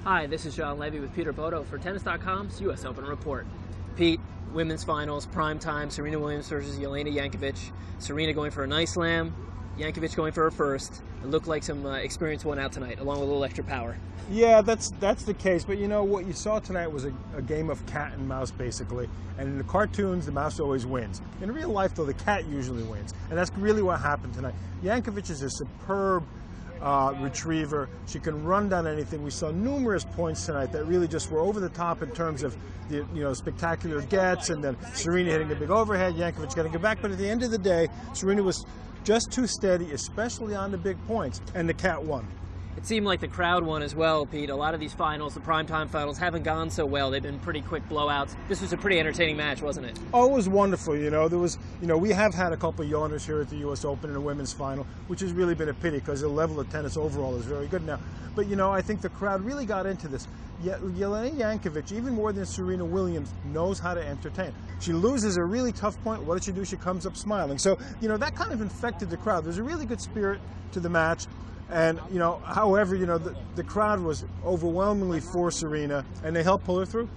Hi, this is Levey with Peter Bodo for Tennis.com's U.S. Open Report. Pete, women's finals, prime time, Serena Williams versus Jelena Jankovic. Serena going for a nice slam, Jankovic going for her first. It looked like some experience won out tonight, along with a little extra power. Yeah, that's the case. But you know, what you saw tonight was a game of cat and mouse, basically. And in the cartoons, the mouse always wins. In real life, though, the cat usually wins. And that's really what happened tonight. Jankovic is a superb retriever. She can run down anything. We saw numerous points tonight that really just were over the top in terms of the spectacular gets, and then Serena hitting a big overhead, Jankovic getting it back. But at the end of the day, Serena was just too steady, especially on the big points, and the cat won. It seemed like the crowd won as well, Pete. A lot of these finals, the primetime finals, haven't gone so well. They've been pretty quick blowouts. This was a pretty entertaining match, wasn't it? Oh, it was wonderful. We have had a couple of yawners here at the U.S. Open in the women's final, which has really been a pity because the level of tennis overall is very good now. But, I think the crowd really got into this. Jelena Jankovic, even more than Serena Williams, knows how to entertain. She loses a really tough point. What does she do? She comes up smiling. So, that kind of infected the crowd. There's a really good spirit to the match. And, however, the crowd was overwhelmingly for Serena, and they helped pull her through.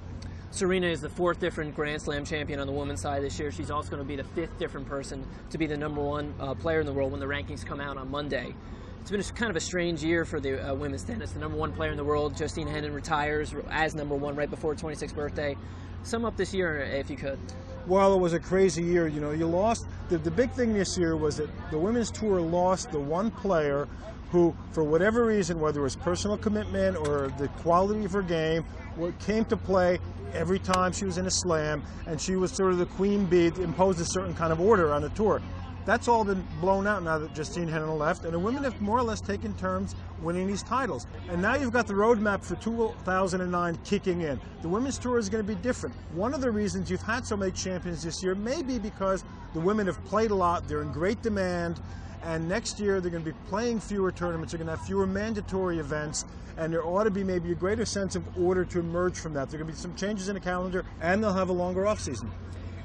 Serena is the 4th different Grand Slam champion on the women's side this year. She's also going to be the 5th different person to be the #1 player in the world when the rankings come out on Monday. It's been kind of a strange year for the women's tennis. The #1 player in the world, Justine Henin, retires as #1 right before her 26th birthday. Sum up this year, if you could. Well, it was a crazy year. You lost. The big thing this year was that the women's tour lost the one player who, for whatever reason, whether it was personal commitment or the quality of her game, came to play every time she was in a slam, and she was sort of the queen bee, imposed a certain kind of order on the tour. That's all been blown out now that Justine Henin left, and the women have more or less taken turns winning these titles. And now you've got the roadmap for 2009 kicking in. The women's tour is going to be different. One of the reasons you've had so many champions this year may be because the women have played a lot, they're in great demand, and next year they're going to be playing fewer tournaments, they're going to have fewer mandatory events, and there ought to be maybe a greater sense of order to emerge from that. There are going to be some changes in the calendar, and they'll have a longer off-season.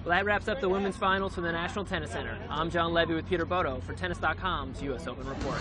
Well, that wraps up the women's finals from the National Tennis Center. I'm Levey with Peter Bodo for Tennis.com's U.S. Open Report.